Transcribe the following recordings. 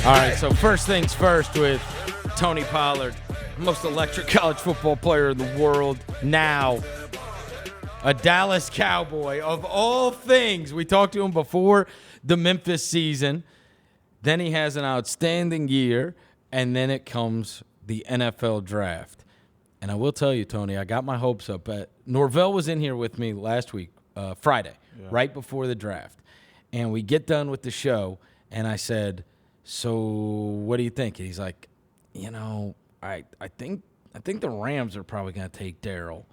All right, so first things first with Tony Pollard, most electric college football player in the world now. A Dallas Cowboy, of all things. We talked to him before the Memphis season. Then he has an outstanding year, and then it comes the NFL draft. And I will tell you, Tony, I got my hopes up. Norvell was in here with me last week, Friday, right before the draft. And we get done with the show, and I said, so what do you think? And he's like, I think the Rams are probably going to take Darryl.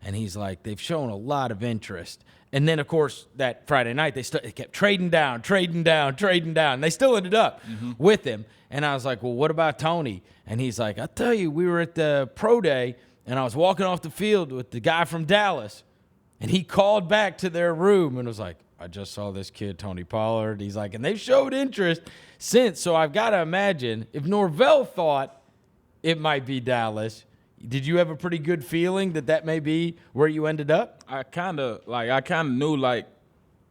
And he's like, they've shown a lot of interest. And then, of course, that Friday night, they kept trading down. And they still ended up with him. And I was like, well, what about Tony? And he's like, I'll tell you, we were at the pro day, and I was walking off the field with the guy from Dallas. And he called back to their room and was like, I just saw this kid, Tony Pollard. He's like, and they've showed interest since. So I've got to imagine, if Norvell thought it might be Dallas, did you have a pretty good feeling that may be where you ended up? I kind of knew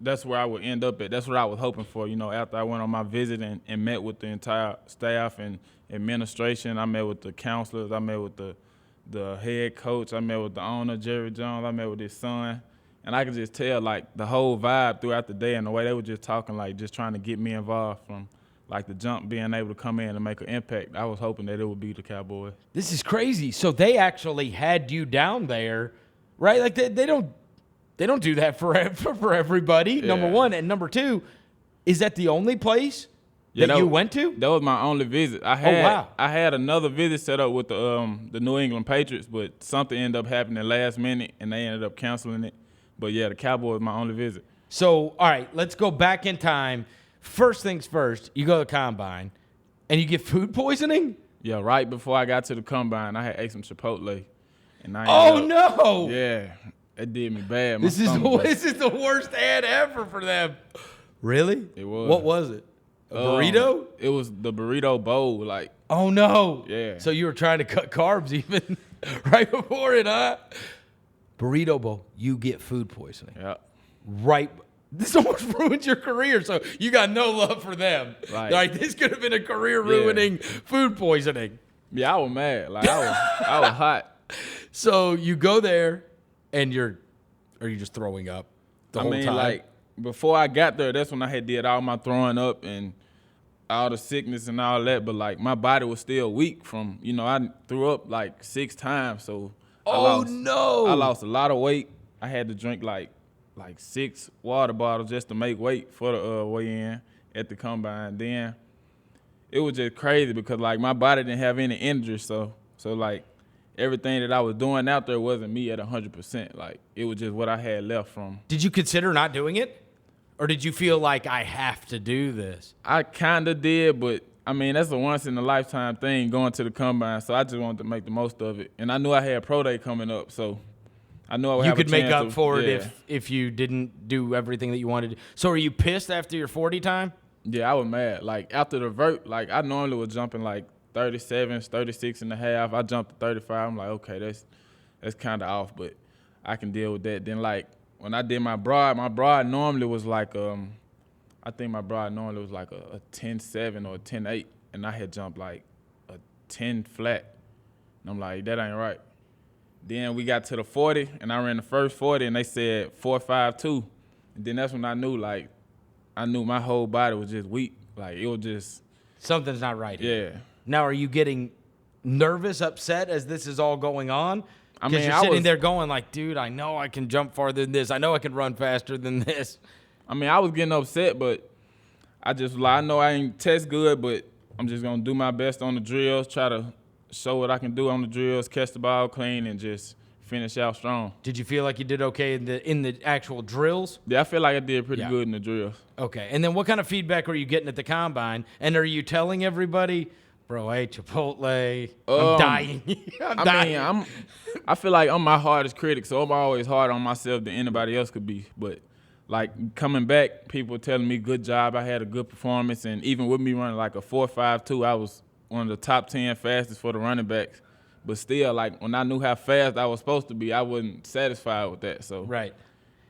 that's where I would end up at. That's what I was hoping for. After I went on my visit and met with the entire staff and administration, I met with the counselors, I met with the head coach, I met with the owner, Jerry Jones, I met with his son. And I could just tell, the whole vibe throughout the day and the way they were just talking, just trying to get me involved from, the jump, being able to come in and make an impact. I was hoping that it would be the Cowboys. This is crazy. So they actually had you down there, right? They don't do that for everybody, yeah. Number one. And number two, is that the only place that you went to? That was my only visit. I had another visit set up with the New England Patriots, but something ended up happening last minute, and they ended up canceling it. But, yeah, the Cowboys was my only visit. So, all right, let's go back in time. First things first, you go to the Combine, and you get food poisoning? Yeah, right before I got to the Combine, I had ate some Chipotle. And no! Yeah, it did me bad. This is the worst ad ever for them. Really? It was. What was it? A burrito? It was the burrito bowl, Oh, no. Yeah. So you were trying to cut carbs even right before it, huh? Burrito bowl, you get food poisoning. Yeah. Right. This almost ruins your career, so you got no love for them. Right. This could have been a career-ruining food poisoning. Yeah, I was mad. I was hot. So you go there, and are you just throwing up the whole time? Before I got there, that's when I had did all my throwing up and all the sickness and all that. But, my body was still weak from, I threw up, 6 times, so I lost a lot of weight. I had to drink, 6 water bottles just to make weight for the weigh-in at the Combine. Then it was just crazy because, my body didn't have any energy. So everything that I was doing out there wasn't me at 100%. It was just what I had left from. Did you consider not doing it? Or did you feel like I have to do this? I kind of did, but, that's a once-in-a-lifetime thing going to the Combine, so I just wanted to make the most of it. And I knew I had Pro Day coming up, so I knew I would have a chance. You could make up for it if you didn't do everything that you wanted. So are you pissed after your 40 time? Yeah, I was mad. After the vert, I normally was jumping 37s, 36 and a half. I jumped to 35. I'm like, okay, that's kind of off, but I can deal with that. Then when I did my broad normally was I think my broad normally was a 10-7 or a 10-8, and I had jumped a 10 flat. And I'm like, that ain't right. Then we got to the 40, and I ran the first 40, and they said 4.52. And then that's when I knew, I knew my whole body was just weak. It was just something's not right here. Yeah. Now, are you getting nervous, upset as this is all going on? Because you're sitting there going dude, I know I can jump farther than this. I know I can run faster than this. I was getting upset, but I just I know I ain't test good, but I'm just going to do my best on the drills, try to show what I can do on the drills, catch the ball clean, and just finish out strong. Did you feel like you did okay in the actual drills? Yeah, I feel like I did pretty good in the drills. Okay. And then what kind of feedback were you getting at the Combine? And are you telling everybody, bro, I ate Chipotle, I'm dying. I'm dying. I feel like I'm my hardest critic, so I'm always hard on myself than anybody else could be. But, coming back, people telling me good job, I had a good performance, and even with me running a 4.52, I was one of the top 10 fastest for the running backs. But still, when I knew how fast I was supposed to be, I wasn't satisfied with that. So right.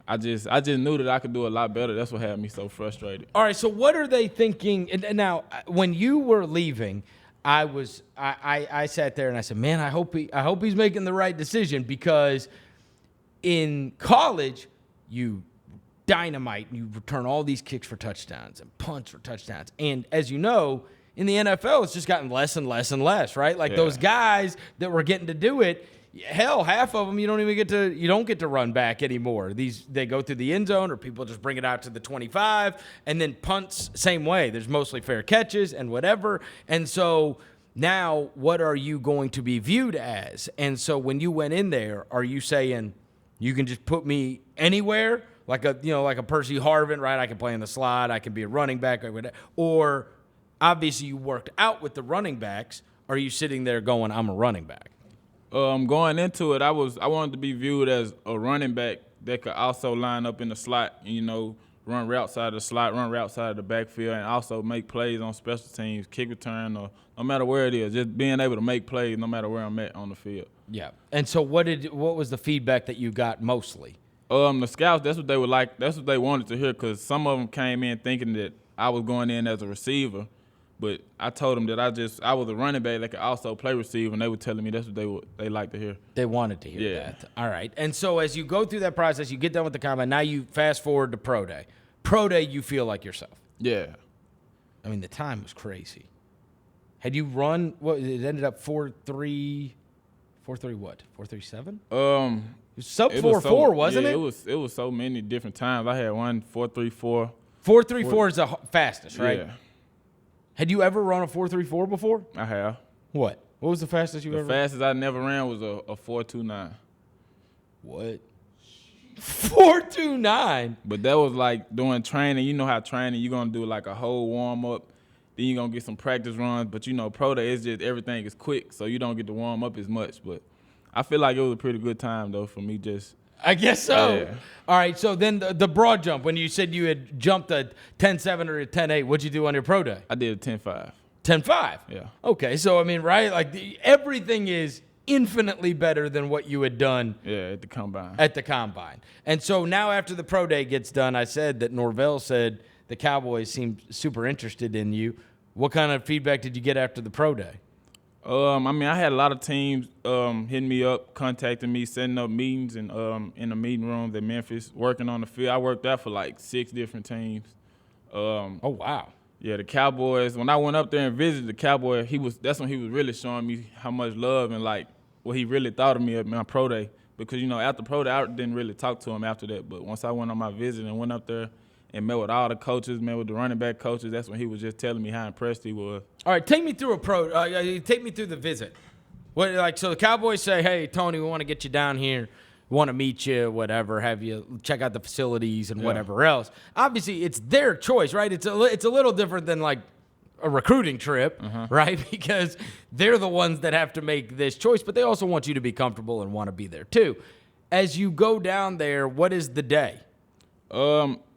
I just knew that I could do a lot better. That's what had me so frustrated. All right, so what are they thinking? And now, when you were leaving, I sat there and I said, man, I hope he's making the right decision, because in college, you dynamite and you return all these kicks for touchdowns and punts for touchdowns. And as you know, in the NFL, it's just gotten less and less and less, right? Like those guys that were getting to do it, hell, half of them you don't get to run back anymore. They go through the end zone, or people just bring it out to the 25, and then punts same way. There's mostly fair catches and whatever. And so now, what are you going to be viewed as? And so when you went in there, are you saying you can just put me anywhere? Like a Percy Harvin, right? I can play in the slot. I can be a running back, or whatever. Or obviously you worked out with the running backs. Are you sitting there going, I'm a running back? Going into it, I wanted to be viewed as a running back that could also line up in the slot and, run routes out of the slot, run routes out of the backfield, and also make plays on special teams, kick return, or no matter where it is, just being able to make plays no matter where I'm at on the field. Yeah. And so what was the feedback that you got mostly? The scouts, that's what they would like. That's what they wanted to hear, because some of them came in thinking that I was going in as a receiver, but I told them that I was a running back that could also play receiver, and they were telling me that's what they like to hear. They wanted to hear that. All right. And so as you go through that process, you get done with the combine. Now you fast forward to pro day. Pro day, you feel like yourself. Yeah. I mean, the time was crazy. Had you run? What it ended up 4.3 what? 4.37? It was sub 4.4, wasn't it? It was so many different times. I had one 4.34. 4.34 is the fastest, right? Yeah. Had you ever run a 4.34 before? I have. What? What was the fastest you ever? The fastest I never ran was a 4.29. What? 4.29. But that was like doing training. You know how training, you're gonna do like a whole warm up, then you're gonna get some practice runs. But pro day is just everything is quick, so you don't get to warm up as much. But I feel like it was a pretty good time though for me. I guess so. Yeah. All right. So then the broad jump, when you said you had jumped a 10.7 or a 10.8, what'd you do on your pro day? I did a 10.5. 10.5. Yeah. Okay. So right, like everything is infinitely better than what you had done. Yeah, at the combine. And so now after the pro day gets done, I said that Norvell said the Cowboys seemed super interested in you. What kind of feedback did you get after the pro day? I had a lot of teams hitting me up, contacting me, setting up meetings in the meeting rooms at Memphis, working on the field. I worked out for like 6 different teams. Oh, wow. Yeah, the Cowboys, when I went up there and visited the Cowboy, that's when he was really showing me how much love and like what he really thought of me at my pro day. Because, after pro day, I didn't really talk to him after that. But once I went on my visit and went up there and met with all the coaches, met with the running back coaches, that's when he was just telling me how impressed he was. All right, take me through take me through the visit. So the Cowboys say, hey, Tony, we want to get you down here. We want to meet you, whatever, have you check out the facilities and whatever else. Obviously, it's their choice, right? It's a little different than like a recruiting trip, right? Because they're the ones that have to make this choice, but they also want you to be comfortable and want to be there too. As you go down there, what is the day?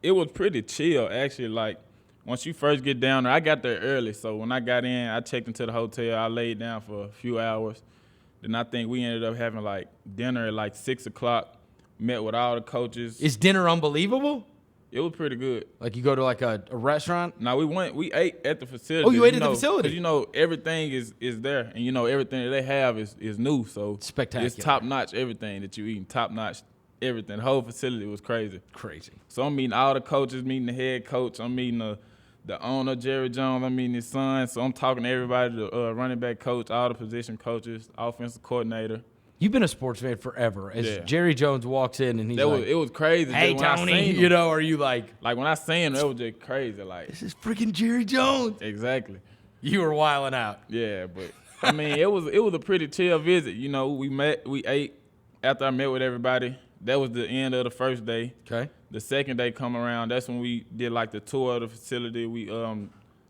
It was pretty chill, actually. Like, once you first get down there, I got there early. So when I got in, I checked into the hotel. I laid down for a few hours. Then I think we ended up having, like, dinner at, like, 6 o'clock, met with all the coaches. Is dinner unbelievable? It was pretty good. Like, you go to, like, a restaurant? No, we ate at the facility. Oh, you ate at the facility? Because, everything is there. And, everything that they have is new. So spectacular. It's top-notch everything that you eat. Top-notch everything. The whole facility was crazy. Crazy. So I'm meeting all the coaches, meeting the head coach. I'm meeting the owner, Jerry Jones. I'm meeting his son. So I'm talking to everybody, the running back coach, all the position coaches, offensive coordinator. You've been a sports fan forever. As Jerry Jones walks in and it was crazy. Hey, Tony, are you like when I seen him, it was just crazy. Like, this is freaking Jerry Jones. Exactly. You were wilding out. Yeah, but it was a pretty chill visit. We ate after I met with everybody. That was the end of the first day. Okay. The second day come around, that's when we did like the tour of the facility. We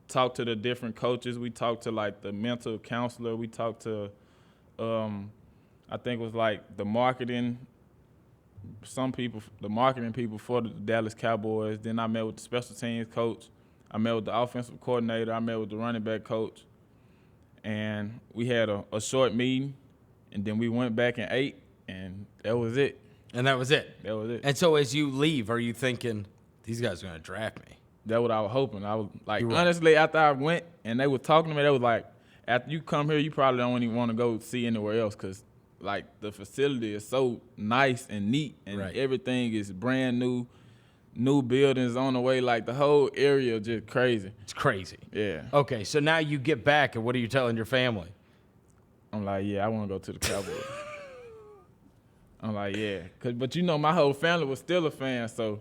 talked to the different coaches. We talked to like the mental counselor. We talked to I think it was like the marketing people for the Dallas Cowboys. Then I met with the special teams coach. I met with the offensive coordinator. I met with the running back coach. And we had a short meeting, and then we went back and ate, and that was it. And that was it. That was it. And so as you leave, are you thinking, these guys are going to draft me? That's what I was hoping. I was like, You were. honestly, after I went and they were talking to me, they was like, after you come here, you probably don't even want to go see anywhere else because, like, the facility is so nice and neat and Right. everything is brand new buildings on the way. Like, the whole area just crazy. It's crazy. Yeah. Okay, so now you get back, and what are you telling your family? I'm like, yeah, I want to go to the Cowboys. I'm like, yeah. But you know, my whole family was still a fan, so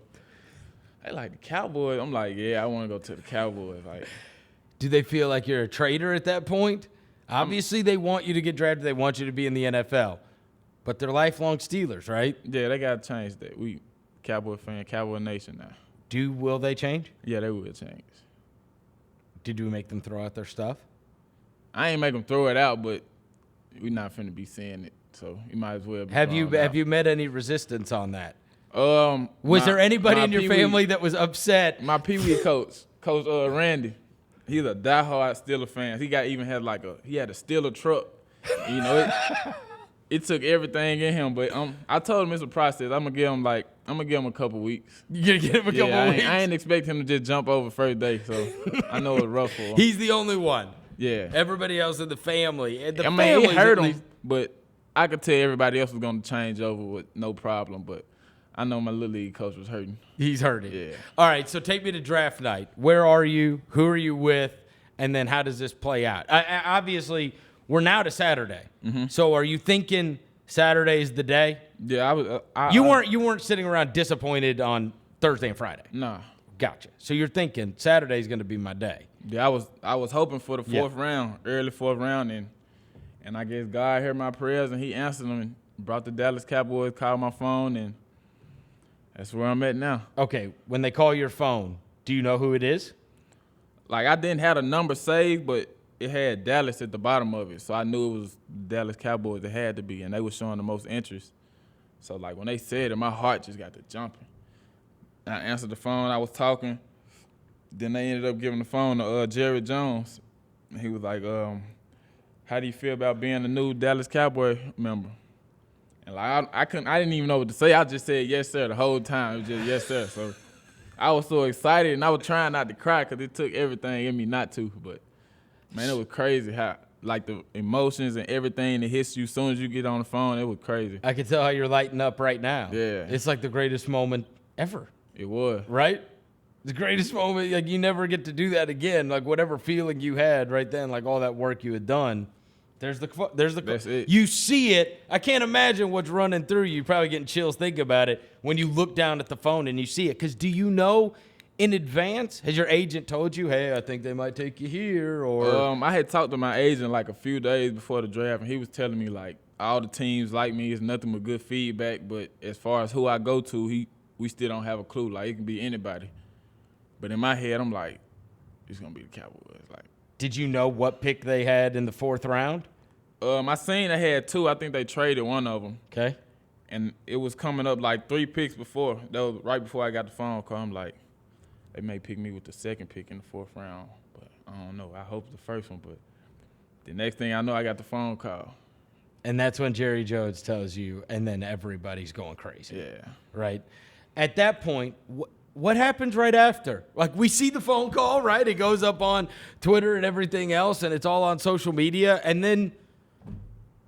they like the Cowboys. I'm like, yeah, I want to go to the Cowboys. Like, Do they feel like you're a traitor at that point? Obviously, they want you to get drafted. They want you to be in the NFL. But they're lifelong Steelers, right? yeah, they got to change that. We Cowboy fan, Cowboy Nation now. Will they change? Yeah, they will change. Did you make them throw out their stuff? I ain't make them throw it out, but we not finna be seeing it, so you might as well be Have thrown out. you met any resistance on that? Was there anybody in your family that was upset? My Pee Wee coach, Coach Randy, he's a diehard Steeler fan. He had a Steeler truck. You know, it took everything in him. But I told him it's a process. I'm gonna give him a couple weeks. You gonna give him a couple I weeks? ain't expect him to just jump over first day. So I know it's rough for him. He's the only one. Yeah. Everybody else in the family. And the I mean, family's it hurt at him, least- but I could tell everybody else was gonna change over with no problem. But I know my little league coach was hurting. He's hurting. Yeah. All right, so take me to draft night. Where are you? Who are you with? And then how does this play out? Obviously, we're now to Saturday. Mm-hmm. So are you thinking Saturday's the day? Yeah, I was. You weren't sitting around disappointed on Thursday and Friday. Nah. Gotcha. So you're thinking Saturday's going to be my day. Yeah, I was hoping for the fourth round, early fourth round, and I guess God heard my prayers and He answered them and brought the Dallas Cowboys, called my phone, and that's where I'm at now. Okay, when they call your phone, do you know who it is? Like, I didn't have a number saved, but it had Dallas at the bottom of it, so I knew it was Dallas Cowboys. It had to be, and they were showing the most interest. So, like, when they said it, my heart just got to jumping. I answered the phone. I was talking. Then they ended up giving the phone to Jerry Jones. He was like, how do you feel about being a new Dallas Cowboy member? And like I didn't even know what to say. I just said yes, sir, the whole time. It was just yes, sir. So I was so excited, and I was trying not to cry because it took everything in me not to. But, man, it was crazy how, like, the emotions and everything that hits you as soon as you get on the phone, it was crazy. I can tell how you're lighting up right now. Yeah. It's like the greatest moment ever. It was. Right? The greatest moment, like, you never get to do that again. Like, whatever feeling you had right then, like all that work you had done, there's the That's it. You see it. I can't imagine what's running through you. You're probably getting chills thinking about it when you look down at the phone and you see it. Because do you know in advance, has your agent told you, hey, I think they might take you here? Or I had talked to my agent like a few days before the draft, and he was telling me, like, all the teams like me, it's nothing but good feedback. But as far as who I go to, we still don't have a clue. Like, it can be anybody. But in my head, I'm like, it's going to be the Cowboys. Like, did you know what pick they had in the fourth round? I seen they had two. I think they traded one of them. Okay. And it was coming up like 3 picks before. That was right before I got the phone call. I'm like, they may pick me with the second pick in the fourth round. But I don't know. I hope it's the first one. But the next thing I know, I got the phone call. And that's when Jerry Jones tells you, and then everybody's going crazy. Yeah. Right? At that point, what happens right after? Like, we see the phone call, right? It goes up on Twitter and everything else, and it's all on social media. And then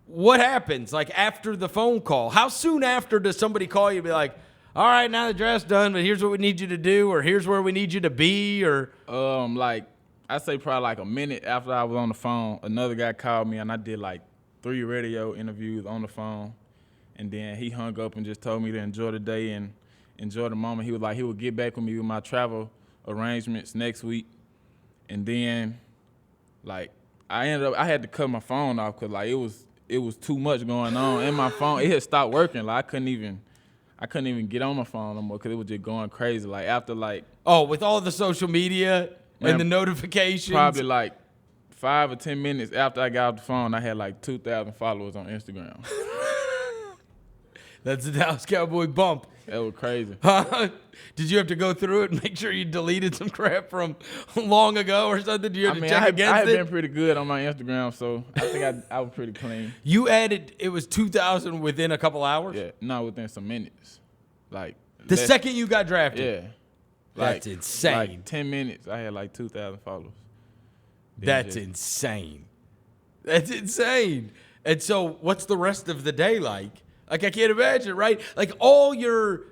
what happens, like, after the phone call? How soon after does somebody call you and be like, all right, now the draft's done, but here's what we need you to do, or here's where we need you to be, or? Like, I'd say probably like a minute after I was on the phone, another guy called me, and I did like 3 radio interviews on the phone. And then he hung up and just told me to enjoy the day and enjoy the moment. He was like, he would get back with me with my travel arrangements next week. And then, like, I had to cut my phone off because, like, it was too much going on. And my phone, it had stopped working. Like, I couldn't even get on my phone no more because it was just going crazy. Like, after, like, oh, with all the social media man, and the notifications? probably like 5 or 10 minutes after I got off the phone, I had like 2,000 followers on Instagram. That's the Dallas Cowboy bump. That was crazy. Did you have to go through it and make sure you deleted some crap from long ago or something? Did you have to check against I had it? been pretty good on my Instagram, so I think I was pretty clean. You added, it was 2,000 within a couple hours? Yeah, no, within some minutes. Like The second you got drafted? Yeah. That's insane. Like 10 minutes, I had like 2,000 followers. That's insane. That's insane. And so what's the rest of the day like? Like, I can't imagine, right? Like, all your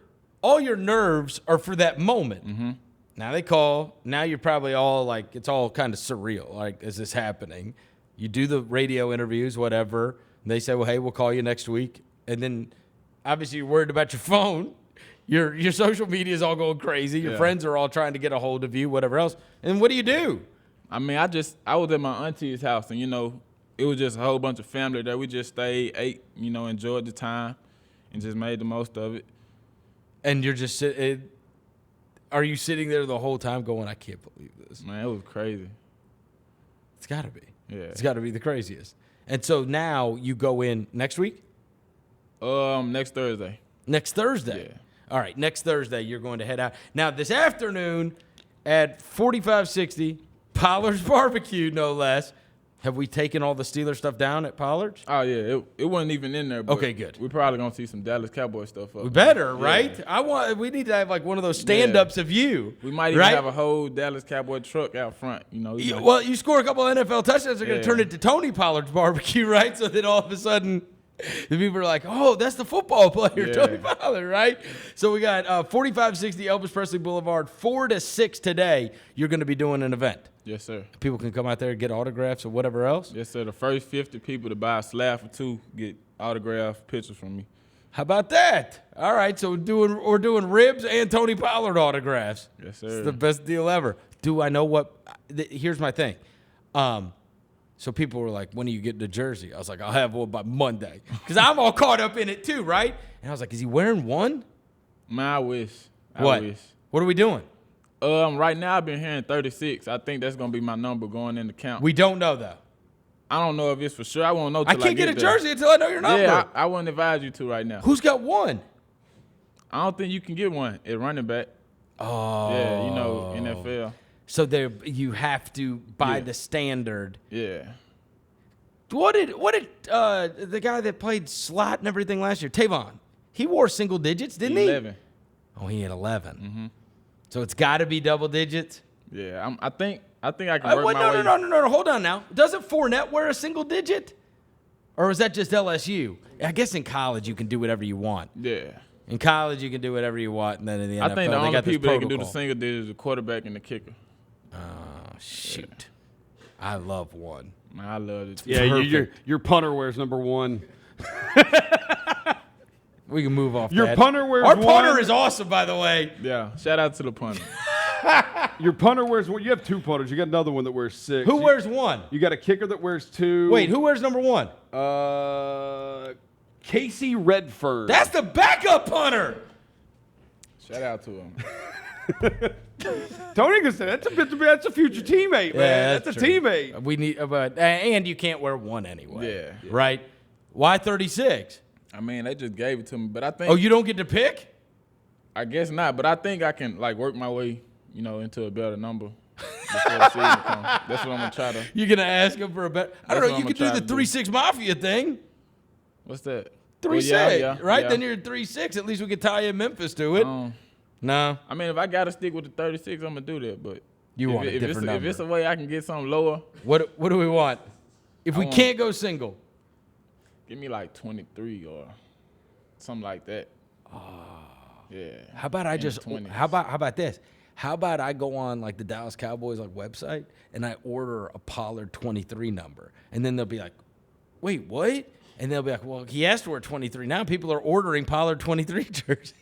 nerves are for that moment. Mm-hmm. Now they call. Now you're probably all like, it's all kind of surreal. Like, is this happening? You do the radio interviews, whatever. And they say, well, hey, we'll call you next week. And then obviously you're worried about your phone. Your social media is all going crazy. Your friends are all trying to get a hold of you, whatever else. And what do you do? I mean, I was at my auntie's house, and, you know, it was just a whole bunch of family there. We just stayed, ate, you know, enjoyed the time, and just made the most of it. And you're just are you sitting there the whole time going, I can't believe this? Man, it was crazy. It's got to be. Yeah. It's got to be the craziest. And so now you go in next week? Next Thursday. Next Thursday? Yeah. All right, next Thursday you're going to head out. Now, this afternoon at 4560, Pollard's Barbecue, no less. Have we taken all the Steelers stuff down at Pollard's? Oh, yeah. It wasn't even in there. But okay, good. We're probably going to see some Dallas Cowboy stuff up. We better, right? We need to have like one of those stand-ups of you. We might even have a whole Dallas Cowboy truck out front. You know. Well, you score a couple of NFL touchdowns, they're going to turn it to Tony Pollard's Barbecue, right? So that all of a sudden the people are like, oh, that's the football player, Tony Pollard, right? So we got 4560 Elvis Presley Boulevard, 4 to 6 today. You're going to be doing an event. Yes, sir. People can come out there and get autographs or whatever else. Yes, sir. The first 50 people to buy a slab or two get autographed pictures from me. How about that? All right, so we're doing ribs and Tony Pollard autographs. Yes, sir. It's the best deal ever. Do I know what? Here's my thing. So people were like, when do you get to Jersey? I was like, I'll have one by Monday. Because I'm all caught up in it too, right? And I was like, is he wearing one? Man, I wish. What? What are we doing? Right now I've been hearing 36. I think that's going to be my number going in the count. We don't know, though. I don't know if it's for sure. I won't know till I can't get a there. jersey until I know your number. Yeah, I wouldn't advise you to right now. Who's got one? I don't think you can get one at running back. Oh. Yeah, you know, NFL. So you have to buy the standard. Yeah. What did the guy that played slot and everything last year, Tavon, he wore single digits, didn't he? 11. Oh, he had 11. Mm-hmm. So it's got to be double digits? Yeah, I think I can work my way. No. Hold on now. Doesn't Fournette wear a single digit? Or is that just LSU? I guess in college you can do whatever you want. Yeah. In college you can do whatever you want, and then in the NFL I think the only people that can do the protocol. single digits is the quarterback and the kicker. Oh, shoot. I love one. Man, I love it. Yeah, your punter wears number 1. We can move off Your that. punter wears Our one. punter is awesome, by the way. Yeah, shout out to the punter. Your punter wears 1. You have 2 punters. You got another one that wears 6. Who wears one? You got a kicker that wears 2. Wait, who wears number 1? Casey Redford. That's the backup punter. Shout out to him. Tony can say that's a future teammate, man. Yeah, that's a true. teammate. We need, and you can't wear one anyway. Yeah. Right? Why 36? I mean, they just gave it to me, but I think. Oh, you don't get to pick? I guess not, but I think I can work my way, into a better number before the season comes. That's what I'm gonna try to. You're gonna ask him for a better. I don't That's know. what You I'm could do gonna the try to 3-6 Mafia thing. What's that? 3-6, right? Yeah. Then you're 3-6. At least we could tie in Memphis to it. No. I mean, if I gotta stick with the 36, I'm gonna do that. But You want a different number. If it's a way I can get something lower, What do we want? If we can't go single. give me like 23 or something like that. Yeah. How about I In the just 20s. how about this? How about I go on like the Dallas Cowboys website and I order a Pollard 23 number, and then they'll be like, "Wait, what?" And they'll be like, "Well, he asked for a 23. Now people are ordering Pollard 23 jerseys."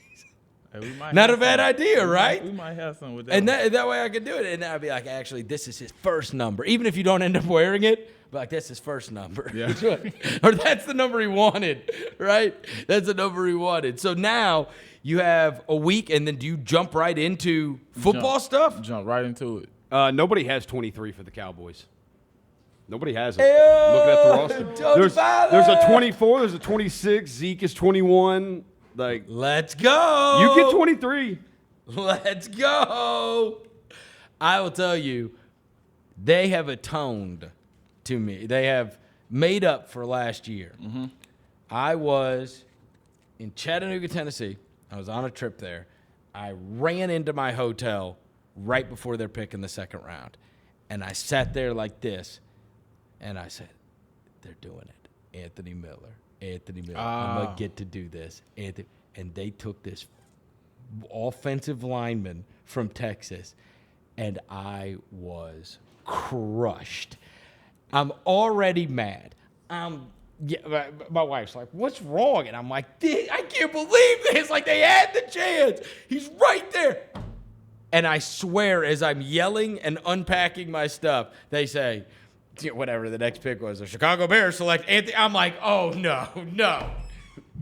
Hey, we might Not have a bad something. idea, right? We might have something with that. And one. that way I could do it, and I'd be like, "Actually, this is his first number." Even if you don't end up wearing it, but like that's his first number. Yeah. Or that's the number he wanted, right? That's the number he wanted. So now you have a week, and then do you jump right into football stuff? Jump right into it. Nobody has 23 for the Cowboys. Nobody has it. Ew, Looking at the roster. Tony Pollard. There's a 24, there's a 26, Zeke is 21, Like, Let's go. you get 23. Let's go. I will tell you, they have atoned to me. They have made up for last year. I was in Chattanooga, Tennessee. I was on a trip there. I ran into my hotel right before they're picking the second round. And I sat there like this, and I said, they're doing it. Anthony Miller. I'm going to get to do this. And they took this offensive lineman from Texas, and I was crushed. I'm already mad. My wife's like, what's wrong? And I'm like, I can't believe this. Like, they had the chance. He's right there. And I swear, as I'm yelling and unpacking my stuff, they say, whatever the next pick was, the Chicago Bears select Anthony. I'm like, oh, no.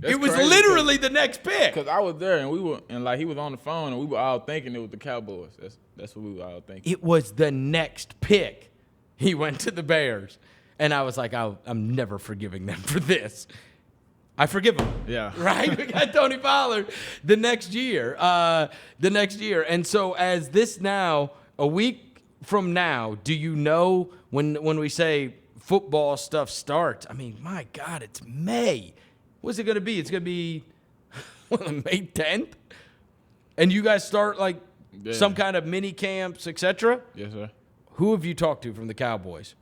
That's It was crazy, literally the next pick. Because I was there and like he was on the phone and we were all thinking it was the Cowboys. That's what we were all thinking. It was the next pick. He went to the Bears. And I was like, I'm never forgiving them for this. I forgive them. Yeah. Right? We got Tony Pollard the next year. And so as this now, a week from now, do you know when we say football stuff starts? I mean, my God, it's May. What's it going to be? It's going to be May 10th? And you guys start like some kind of mini camps, etc.? Yes, sir. Who have you talked to from the Cowboys?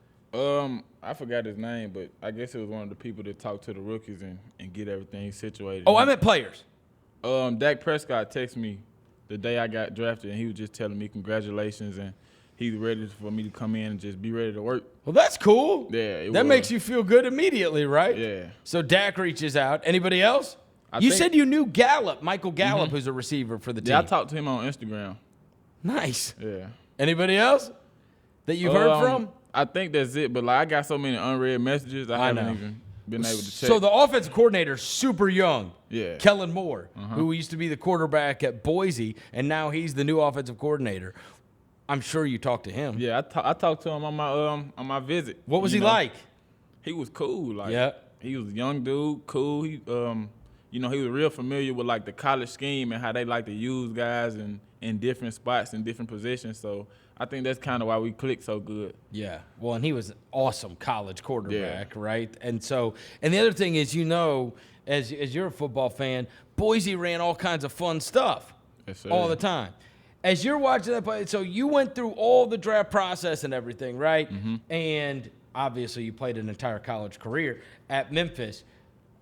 I forgot his name, but I guess it was one of the people that talked to the rookies and get everything situated. Oh, I meant players. Dak Prescott texted me the day I got drafted, and he was just telling me congratulations, and he's ready for me to come in and just be ready to work. Well, that's cool. Yeah, that makes you feel good immediately, right? Yeah. So Dak reaches out. Anybody else? You said you knew Gallup, Michael Gallup, who's a receiver for the team. Yeah, I talked to him on Instagram. Nice. Yeah. Anybody else that you've heard from? I think that's it, but like I got so many unread messages, I haven't even been able to check. So the offensive coordinator, super young. Yeah. Kellen Moore, who used to be the quarterback at Boise, and now he's the new offensive coordinator. I'm sure you talked to him. Yeah, I talked to him on my visit. What was he like? He was cool. Like, yeah. He was a young dude, cool. He he was real familiar with like the college scheme and how they like to use guys in different spots and different positions. So I think that's kind of why we clicked so good. Yeah. Well, and he was an awesome college quarterback, right? And so, and the other thing is, as you're a football fan, Boise ran all kinds of fun stuff all the time. As you're watching that play, so you went through all the draft process and everything, right? And obviously you played an entire college career at Memphis.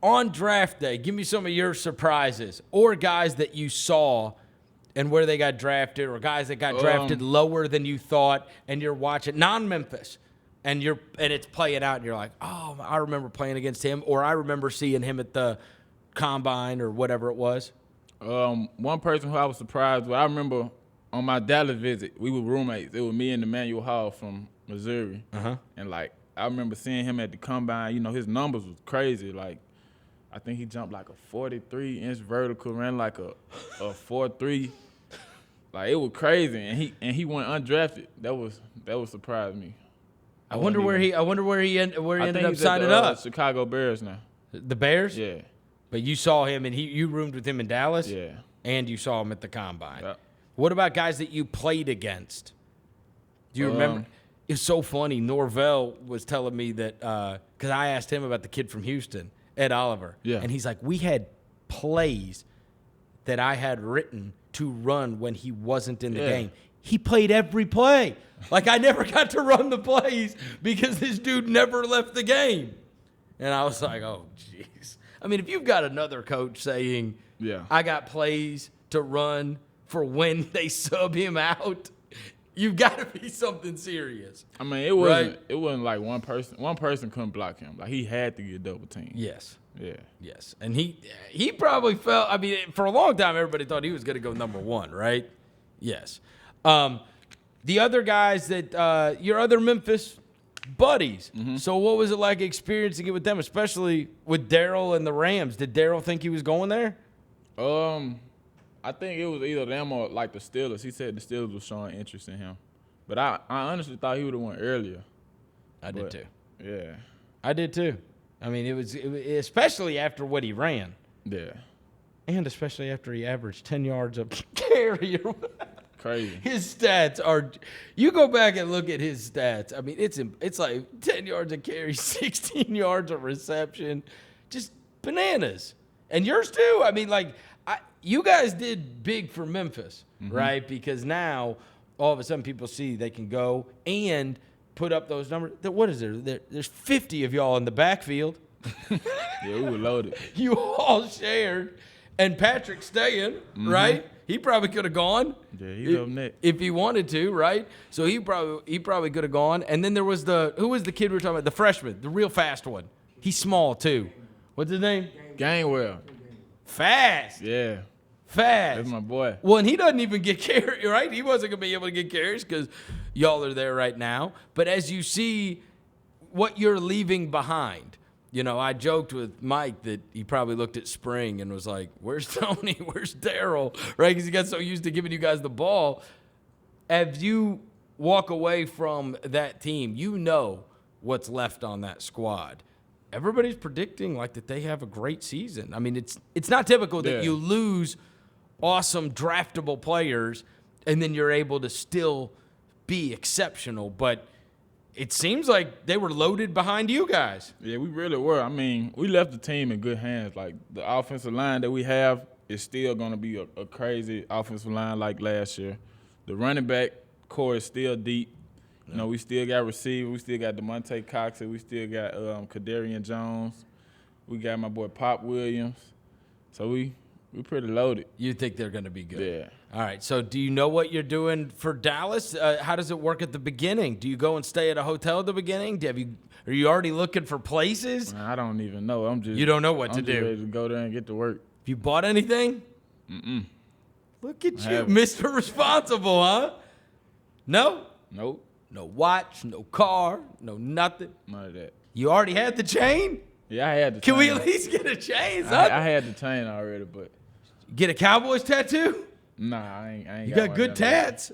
On draft day, give me some of your surprises or guys that you saw and where they got drafted, or guys that got drafted lower than you thought, and you're watching non-Memphis, and it's playing out, and you're like, oh, I remember playing against him, or I remember seeing him at the combine or whatever it was. One person who I was surprised with, I remember on my Dallas visit, we were roommates. It was me and Emmanuel Hall from Missouri, and like I remember seeing him at the combine. His numbers was crazy. Like, I think he jumped like a 43-inch vertical, ran like a 4.3. Like, it was crazy, and he went undrafted. That was surprised me. I wonder where he ended up signing up. Chicago Bears now. The Bears? Yeah. But you saw him, and you roomed with him in Dallas? Yeah. And you saw him at the combine. Yep. What about guys that you played against? Do you remember? It's so funny. Norvell was telling me that because I asked him about the kid from Houston, Ed Oliver. Yeah. And he's like, we had plays that I had written to run when he wasn't in the game. He played every play. Like, I never got to run the plays because this dude never left the game. And I was like, oh, jeez. I mean, if you've got another coach saying, I got plays to run for when they sub him out, you've got to be something serious. I mean, it wasn't like one person couldn't block him. Like, he had to get double teamed. Yes. Yeah. Yes. And he probably felt, I mean, for a long time, everybody thought he was going to go number one, right? Yes. The other guys that, your other Memphis buddies. So what was it like experiencing it with them, especially with Daryl and the Rams? Did Daryl think he was going there? I think it was either them or like the Steelers. He said the Steelers were showing interest in him. But I honestly thought he would have went earlier. I did too. Yeah. I did too. I mean, it was especially after what he ran. Yeah. And especially after he averaged 10 yards a carry. Crazy. His stats are – you go back and look at his stats. I mean, it's like 10 yards a carry, 16 yards of reception. Just bananas. And yours too. I mean, like, you guys did big for Memphis, right? Because now all of a sudden people see they can go and put up those numbers. What is there? There's 50 of y'all in the backfield. Yeah, we were loaded. You all shared. And Patrick staying, right? He probably could have gone. Yeah, he's up next. If he wanted to, right? So he probably could have gone. And then there was who was the kid we were talking about? The freshman, the real fast one. He's small too. What's his name? Gainwell. Fast. Yeah, Fast. that's my boy. Well, and he doesn't even get carries, right? He wasn't going to be able to get carries because y'all are there right now. But as you see what you're leaving behind, you know, I joked with Mike that he probably looked at spring and was like, where's Tony? Where's Daryl? Right? Because he got so used to giving you guys the ball. As you walk away from that team, you know what's left on that squad. Everybody's predicting like that they have a great season. I mean, it's not typical that you lose awesome draftable players and then you're able to still be exceptional. But it seems like they were loaded behind you guys. Yeah, we really were. I mean, we left the team in good hands. Like, the offensive line that we have is still going to be a crazy offensive line like last year. The running back core is still deep. You know, we still got receiver. We still got DeMonte Cox. We still got Kadarian Jones. We got my boy Pop Williams. So we pretty loaded. You think they're going to be good? Yeah. All right. So do you know what you're doing for Dallas? How does it work at the beginning? Do you go and stay at a hotel at the beginning? Are you already looking for places? Man, I don't even know. You don't know what to I'm just do. ready to go there and get to work. Have you bought anything? Look at you, haven't. Mr. Responsible, huh? No? Nope. No watch, no car, no nothing. None of that. You already had the chain? Yeah, I had the Can chain. we at least get a chain, son? I had the chain already, but Get a Cowboys tattoo? nah, I ain't You got got one good of them. tats.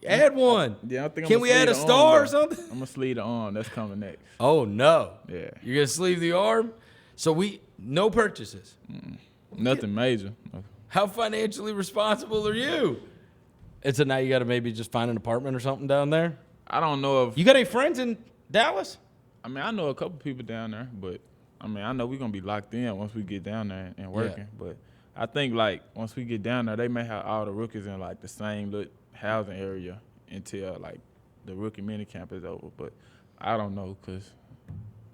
Add one. Yeah, I think Can we add a star or something? I'm gonna sleeve the arm. That's coming next. Oh, no. Yeah. You're going to sleeve the arm? So no purchases. Nothing major. How financially responsible are you? It's now you got to maybe just find an apartment or something down there? I don't know if You got any friends in Dallas? I mean, I know a couple people down there, but I mean, I know we're gonna be locked in once we get down there and working. But I think like once we get down there, they may have all the rookies in like the same little housing area until like the rookie mini camp is over. But I don't know because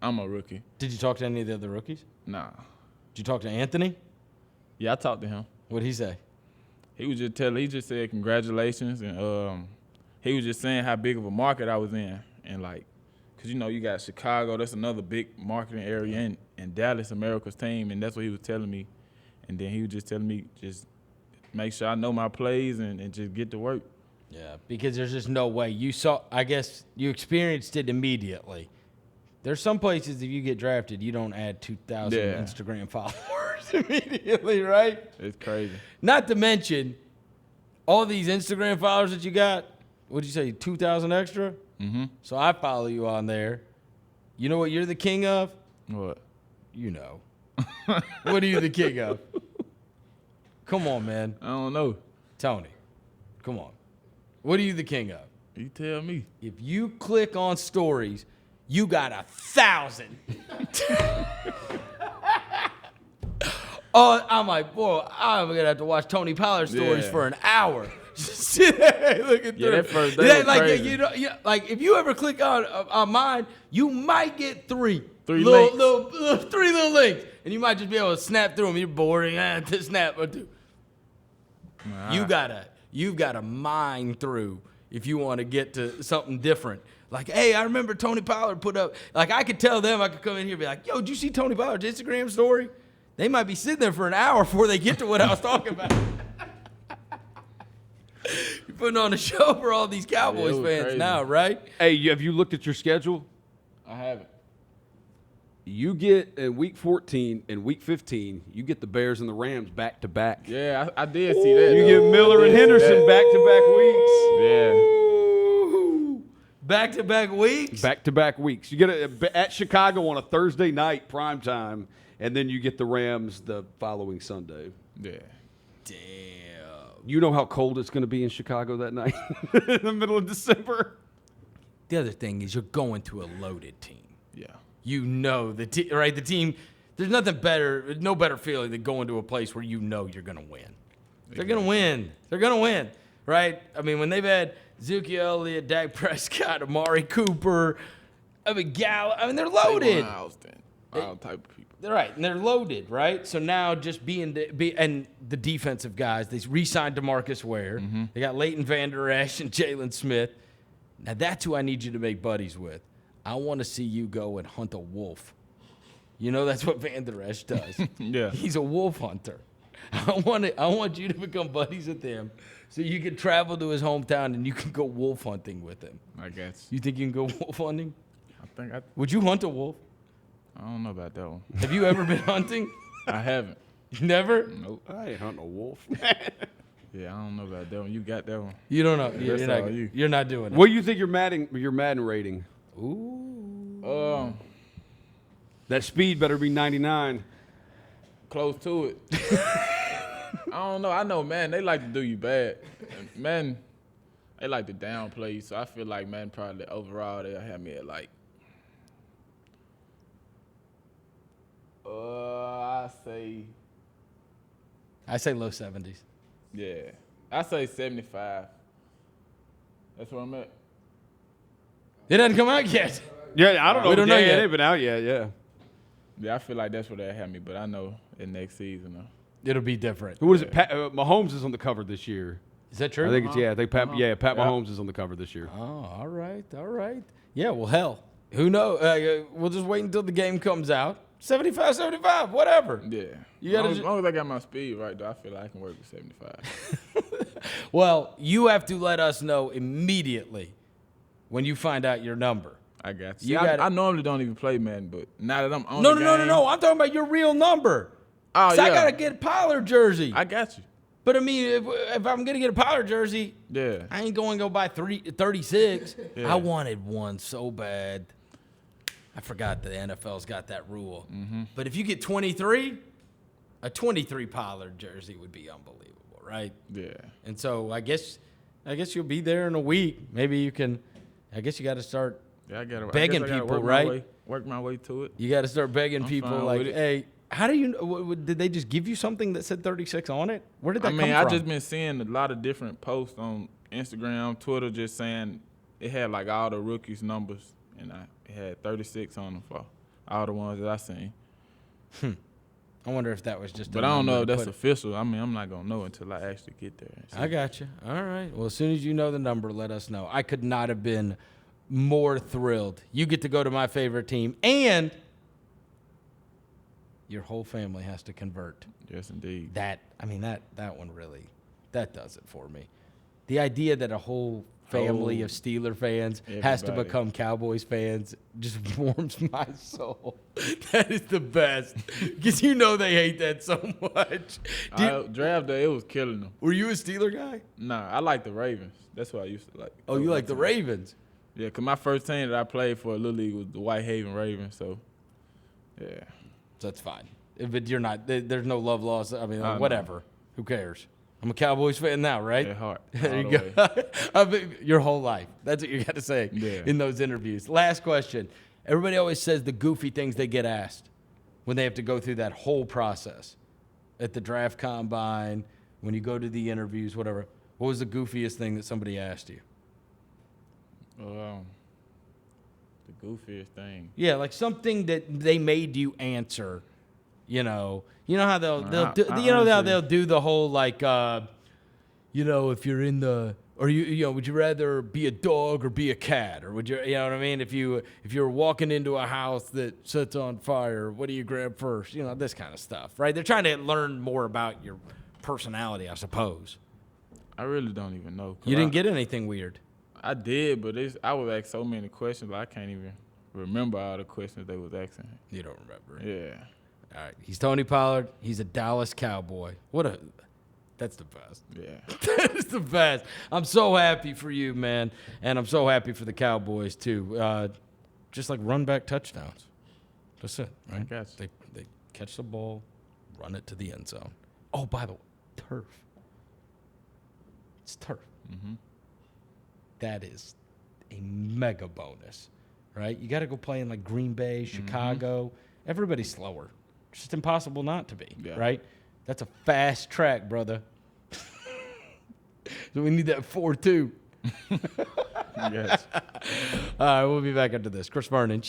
I'm a rookie. Did you talk to any of the other rookies? Nah. Did you talk to Anthony? Yeah, I talked to him. What'd he say? He just said congratulations, and he was just saying how big of a market I was in, and like, cause you know you got Chicago, that's another big marketing area, and Dallas, America's team, and that's what he was telling me, and then he was just telling me just make sure I know my plays and just get to work. Yeah, because there's just no way. I guess you experienced it immediately. There's some places if you get drafted, you don't add 2,000 Instagram followers immediately, right? It's crazy. Not to mention all these Instagram followers that you got. What'd you say, 2,000 extra? Mm-hmm. So I follow you on there. You know what you're the king of? What? You know. What are you the king of? Come on, man. I don't know. Tony, come on. What are you the king of? You tell me. If you click on stories, you got 1,000. Oh, I'm like, boy, I'm going to have to watch Tony Pollard stories for an hour. Look at that first day was like, crazy. you know, like if you ever click on mine, you might get three links. three little links, and you might just be able to snap through them. You're bored, to snap or two. Nah. You've got to mine through if you want to get to something different. Like, hey, I remember Tony Pollard put up. Like, I could tell them, I could come in here and be like, yo, did you see Tony Pollard's Instagram story? They might be sitting there for an hour before they get to what I was talking about. You're putting on a show for all these Cowboys fans crazy. now, right? Hey, have you looked at your schedule? I haven't. You get in week 14 and week 15, you get the Bears and the Rams back to back. Yeah, I did see that. You though. get Miller I and did see Henderson that. back to back weeks. Yeah. Ooh. Back-to-back weeks? Back to back weeks. You get at Chicago on a Thursday night prime time, and then you get the Rams the following Sunday. Yeah. Damn. You know how cold it's going to be in Chicago that night in the middle of December. The other thing is you're going to a loaded team. Yeah. You know the team, right? The team. There's nothing better, no better feeling than going to a place where you know you're going to win. They're going to win. They're going to win, right? I mean, when they've had Zuki Elliott, Dak Prescott, Amari Cooper, I mean, they're loaded. All type of people. They're right, and they're loaded, right? So now just and the defensive guys, they re-signed DeMarcus Ware. Mm-hmm. They got Leighton Vander Esch and Jalen Smith. Now that's who I need you to make buddies with. I want to see you go and hunt a wolf. You know that's what Vander Esch does. Yeah. He's a wolf hunter. I want you to become buddies with him so you can travel to his hometown and you can go wolf hunting with him. I guess. You think you can go wolf hunting? I Would you hunt a wolf? don't know about that one. Have you ever been hunting? I haven't. Never? Nope. I ain't hunting a wolf. Yeah, I don't know about that one. You got that one. You don't know. That's all you. You're not doing it. What do you think your Madden rating? Ooh. That speed better be 99. Close to it. I don't know. I know, man, they like to do you bad. And man, they like to downplay you. So I feel like, man, probably overall they'll have me at like, I say low 70s. I say 75. That's where I'm at. It hasn't come out yet. Yeah, I don't know. We don't know Yeah, yet. It ain't been out yet, yeah. Yeah, I feel like that's where they'll have me, but I know in next season, though. It'll be different. Who is it? Mahomes is on the cover this year. Is that true? I think it's, yeah, I think Pat Yeah. Mahomes is on the cover this year. Oh, all right. Yeah, well, hell. Who knows? We'll just wait until the game comes out. 75, whatever. Yeah. You gotta as long as I got my speed right, though, I feel like I can work with 75. Well, you have to let us know immediately when you find out your number. I got You you. gotta- I normally don't even play Madden, but now that I'm on No, the no, no, game, no. I'm talking about your real number. Oh, So I yeah. got to get a Pollard jersey. I got you. But, I mean, if I'm going to get a Pollard jersey, Yeah. I ain't going to go buy 36. Yeah. I wanted one so bad. I forgot the NFL's got that rule. Mm-hmm. But if you get 23, a 23 Pollard jersey would be unbelievable, right? Yeah. And so I guess you'll be there in a week. Maybe you can. I guess you got to start. Yeah, I gotta Begging I guess I gotta people, work my right? way- Work my way to it. You got to start begging I'm people fine like, with it. hey, how do you? Did they just give you something that said 36 on it? Where did that I mean, come I from? just been seeing a lot of different posts on Instagram, Twitter, just saying it had like all the rookies' numbers, and it had 36 on them for all the ones that I seen. I wonder if that was just. But a I don't know number if to that's put- official. I mean, I'm not gonna know until I actually get there. and see. I got you. All right. Well, as soon as you know the number, let us know. I could not have been more thrilled. You get to go to my favorite team, and your whole family has to convert. Yes, indeed. That one really, that does it for me. The idea that a whole family Oh. of Steeler fans has to Everybody. become Cowboys fans just warms my soul. That is the best, because you know they hate that so much. Draft day, it was killing them. Were you a Steeler guy? Nah, I like the Ravens. That's what I used to like. Oh, you like the Ravens? Yeah, because my first team that I played for Little League was the Whitehaven Ravens. So, yeah. So that's fine. But you're not. There's no love lost. I mean, No. whatever. Who cares? I'm a Cowboys fan now, right? At heart. There all you the go. way. I mean, your whole life. That's what you got to say Yeah. in those interviews. Last question. Everybody always says the goofy things they get asked when they have to go through that whole process at the draft combine, when you go to the interviews, whatever. What was the goofiest thing that somebody asked you? The goofiest thing. Yeah, like something that they made you answer. You know how they'll I- do, I you know how honestly- they'll do the whole like if you're in the or would you rather be a dog or be a cat, or would you know what I mean, if you're walking into a house that sets on fire, what do you grab first, this kind of stuff, right? They're trying to learn more about your personality, I suppose. I really don't even know. 'Cause You didn't get anything weird. I did, but I was asked so many questions, but I can't even remember all the questions they was asking. You don't remember. Yeah. All right, he's Tony Pollard. He's a Dallas Cowboy. That's the best. Yeah. That is the best. I'm so happy for you, man. And I'm so happy for the Cowboys, too. Just like run back touchdowns. That's it, right? I got you. They catch the ball, run it to the end zone. Oh, by the way, turf. It's turf. That is a mega bonus, right? You got to go play in like Green Bay, Chicago. Everybody's slower. It's just impossible not to be, right? That's a fast track, brother. So we need that 4-2. Yes. All right, we'll be back after this. Chris Vernon.